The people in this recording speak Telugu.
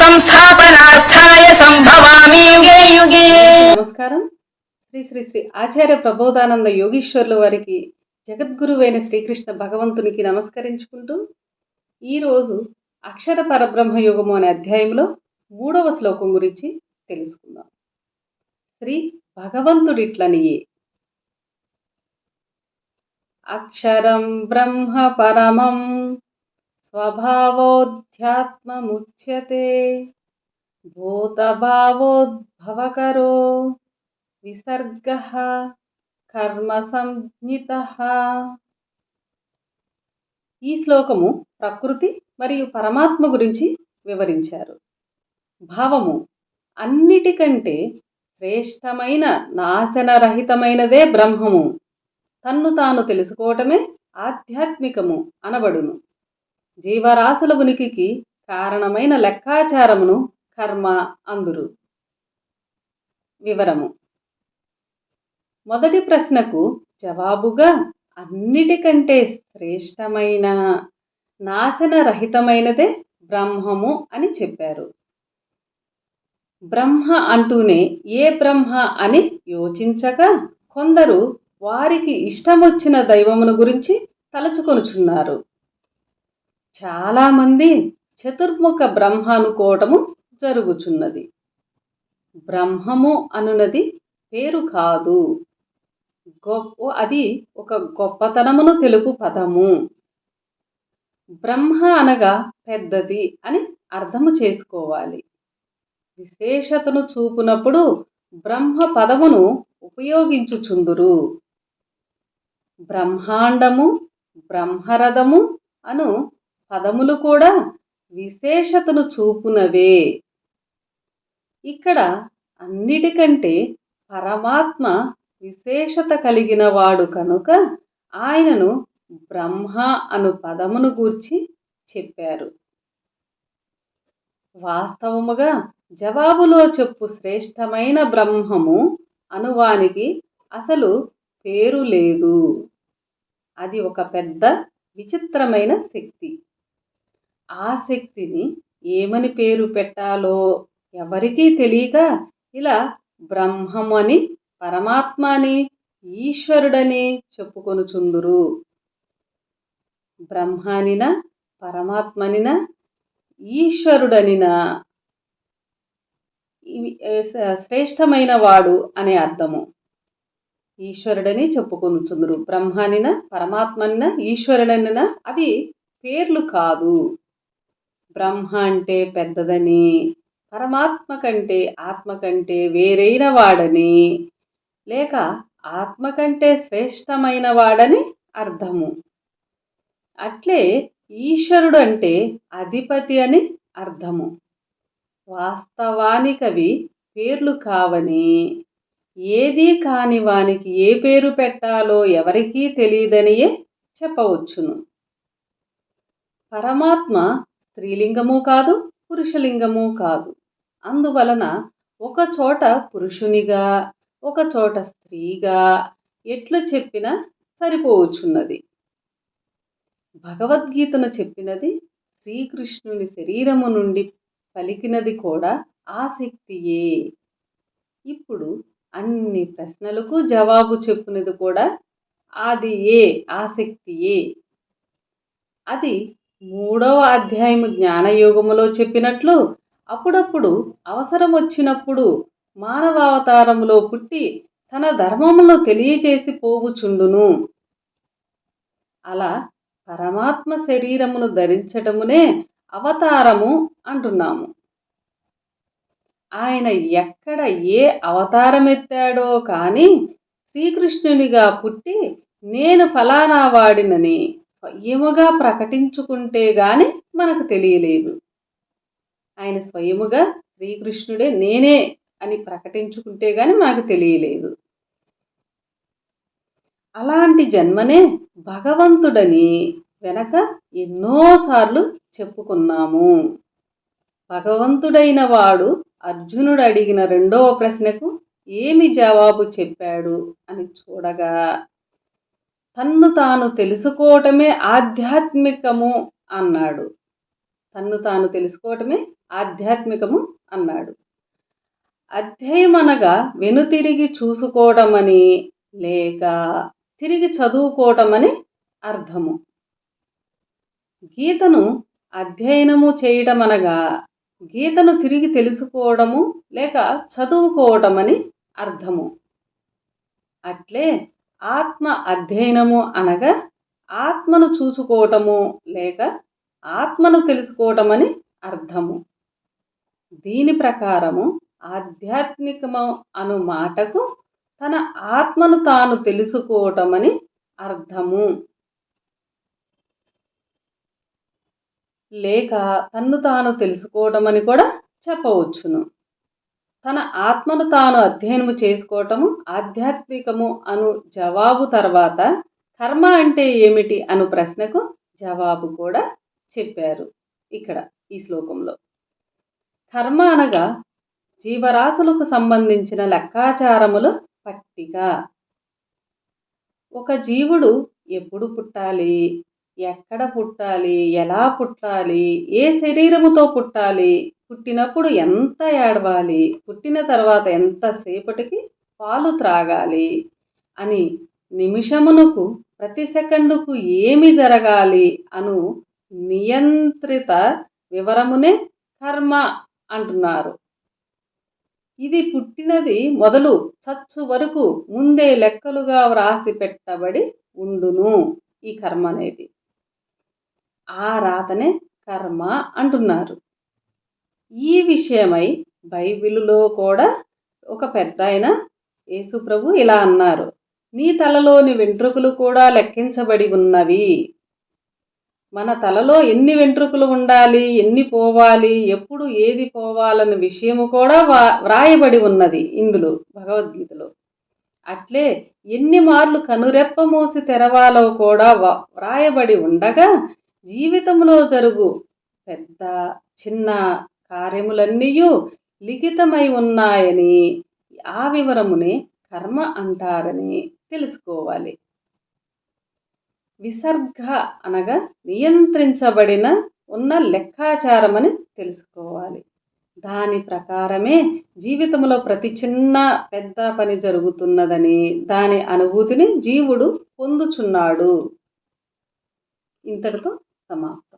సంస్థాపనార్థాయ సంభవామి యుగే యుగే. నమస్కారం. శ్రీ శ్రీ శ్రీ ఆచార్య ప్రబోధానంద యోగీశ్వరుల వారికి, జగద్గురువైన శ్రీకృష్ణ భగవంతునికి నమస్కరించుకుంటూ ఈరోజు అక్షర పరబ్రహ్మ యోగము అనే అధ్యాయంలో 3వ శ్లోకం గురించి తెలుసుకుందాం. శ్రీ భగవంతుడిట్లనియే, అక్షరం బ్రహ్మ పరమం స్వభావోధ్యాత్మముచ్యతే భూతభావోద్భవకరో విసర్గః కర్మ సంజ్ఞితః. ఈ శ్లోకము ప్రకృతి మరియు పరమాత్మ గురించి వివరించారు. భావము: అన్నిటికంటే శ్రేష్టమైన నాశనరహితమైనదే బ్రహ్మము. తన్ను తాను తెలుసుకోవటమే ఆధ్యాత్మికము అనబడును. జీవరాశుల ఉనికికి కారణమైన లెక్కాచారమును కర్మ అందురు. వివరము: మొదటి ప్రశ్నకు జవాబుగా అన్నిటికంటే శ్రేష్టమైన నాశనరహితమైనదే బ్రహ్మము అని చెప్పారు. బ్రహ్మ అంటూనే ఏ బ్రహ్మ అని యోచించక కొందరు వారికి ఇష్టమొచ్చిన దైవమును గురించి తలచుకొనుచున్నారు. చాలామంది చతుర్ముఖ బ్రహ్మ అనుకోవటము జరుగుచున్నది. బ్రహ్మము అనున్నది పేరు కాదు, అది ఒక గొప్పతనమును తెలుపు పదము. బ్రహ్మ అనగా పెద్దది అని అర్థము చేసుకోవాలి. విశేషతను చూపునప్పుడు బ్రహ్మ పదమును ఉపయోగించుచుందురు. బ్రహ్మాండము, బ్రహ్మరథము అను పదములు కూడా విశేషతను చూపునవే. ఇక్కడ అన్నిటికంటే పరమాత్మ విశేషత కలిగిన వాడు కనుక ఆయనను బ్రహ్మ అను పదమును గూర్చి చెప్పారు. వాస్తవముగా జవాబులో చెప్పు శ్రేష్టమైన బ్రహ్మము అనువానికి అసలు పేరు లేదు. అది ఒక పెద్ద విచిత్రమైన శక్తి. ఆ శక్తిని ఏమని పేరు పెట్టాలో ఎవరికీ తెలియక ఇలా బ్రహ్మమని, పరమాత్మ అని, ఈశ్వరుడని చెప్పుకొనుచుందురు. బ్రహ్మానిన, పరమాత్మనిన, ఈశ్వరుడనిన శ్రేష్టమైన వాడు అనే అర్థము. ఈశ్వరుడని చెప్పుకొనుచుందురు. బ్రహ్మానిన, పరమాత్మనిన, ఈశ్వరుడనిన అవి పేర్లు కాదు. బ్రహ్మ అంటే పెద్దదని, పరమాత్మ కంటే, ఆత్మ కంటే వేరైన వాడని, లేక ఆత్మ కంటే శ్రేష్టమైన వాడని అర్థము. అట్లే ఈశ్వరుడు అంటే అధిపతి అని అర్థము. వాస్తవానికవి పేర్లు కావని, ఏదీ కాని వానికి ఏ పేరు పెట్టాలో ఎవరికీ తెలియదనియే చెప్పవచ్చును. పరమాత్మ స్త్రీలింగము కాదు, పురుషలింగము కాదు. అందువలన ఒక చోట పురుషునిగా, ఒక చోట స్త్రీగా ఎట్లు చెప్పినా సరిపోవచ్చున్నది. భగవద్గీతను చెప్పినది శ్రీకృష్ణుని శరీరము నుండి పలికినది కూడా ఆ శక్తియే. ఇప్పుడు అన్ని ప్రశ్నలకు జవాబు చెప్పినది కూడా అది ఆ శక్తియే. అది 3వ అధ్యాయము జ్ఞానయోగములో చెప్పినట్లు అప్పుడప్పుడు అవసరం వచ్చినప్పుడు మానవావతారములో పుట్టి తన ధర్మమును తెలియచేసి పోవుచుండును. అలా పరమాత్మ శరీరమును ధరించటమునే అవతారము అంటున్నాము. ఆయన ఎక్కడ ఏ అవతారమెత్తాడో కానీ శ్రీకృష్ణునిగా పుట్టి నేను ఫలానా వాడినని స్వయముగా ప్రకటించుకుంటే గాని మనకు తెలియలేదు. ఆయన స్వయముగా శ్రీకృష్ణుడే నేనే అని ప్రకటించుకుంటే గాని మనకు తెలియలేదు. అలాంటి జన్మనే భగవంతుడని వెనక ఎన్నోసార్లు చెప్పుకున్నాము. భగవంతుడైన వాడు అర్జునుడు అడిగిన 2వ ప్రశ్నకు ఏమి జవాబు చెప్పాడు అని చూడగా, తన్ను తాను తెలుసుకోవటమే ఆధ్యాత్మికము అన్నాడు. తన్ను తాను తెలుసుకోవటమే ఆధ్యాత్మికము అన్నాడు. అధ్యయం అనగా వెనుతిరిగి చూసుకోవటమని లేక తిరిగి చదువుకోవటమని అర్థము. గీతను అధ్యయనము చేయటం అనగా గీతను తిరిగి తెలుసుకోవడము లేక చదువుకోవటమని అర్థము. అట్లే ఆత్మ అధ్యయనము అనగా ఆత్మను చూసుకోవటము లేక ఆత్మను తెలుసుకోవటమని అర్థము. దీని ప్రకారము ఆధ్యాత్మికము అను మాటకు తన ఆత్మను తాను తెలుసుకోవటమని అర్థము. లేక తన్ను తాను తెలుసుకోవటమని కూడా చెప్పవచ్చును. తన ఆత్మను తాను అధ్యయనము చేసుకోవటము ఆధ్యాత్మికము అను జవాబు తర్వాత కర్మ అంటే ఏమిటి అను ప్రశ్నకు జవాబు కూడా చెప్పారు ఇక్కడ ఈ శ్లోకంలో. కర్మ అనగా జీవరాశులకు సంబంధించిన లెక్కాచారముల పట్టిక. ఒక జీవుడు ఎప్పుడు పుట్టాలి, ఎక్కడ పుట్టాలి, ఎలా పుట్టాలి, ఏ శరీరముతో పుట్టాలి, పుట్టినప్పుడు ఎంత ఏడవాలి, పుట్టిన తర్వాత ఎంతసేపటికి పాలు త్రాగాలి అని నిమిషమునకు ప్రతి సెకండుకు ఏమి జరగాలి అను నియంత్రిత వివరమునే కర్మ అంటున్నారు. ఇది పుట్టినది మొదలు చచ్చు వరకు ముందే లెక్కలుగా వ్రాసి పెట్టబడి ఉండును. ఈ కర్మ అనేది ఆ రాతనే కర్మ అంటున్నారు. ఈ విషయమై బైబిలులో కూడా ఒక పెద్ద ఆయన యేసుప్రభు ఇలా అన్నారు, నీ తలలోని వెంట్రుకలు కూడా లెక్కించబడి ఉన్నవి. మన తలలో ఎన్ని వెంట్రుకలు ఉండాలి, ఎన్ని పోవాలి, ఎప్పుడు ఏది పోవాలన్న విషయము కూడా వ్రాయబడి ఉన్నది ఇందులో భగవద్గీతలో. అట్లే ఎన్ని మార్లు కనురెప్ప మూసి తెరవాలో కూడా వ్రాయబడి ఉండగా జీవితంలో జరుగు పెద్ద చిన్న కార్యములన్నీ లిఖితమై ఉన్నాయని ఆ వివరమునే కర్మ అంటారని తెలుసుకోవాలి. విసర్గ అనగా నియంత్రించబడిన ఉన్న లెక్కాచారమని తెలుసుకోవాలి. దాని ప్రకారమే జీవితంలో ప్రతి చిన్న పెద్ద పని జరుగుతున్నదని దాని అనుభూతిని జీవుడు పొందుచున్నాడు. ఇంతటితో సమాప్తం.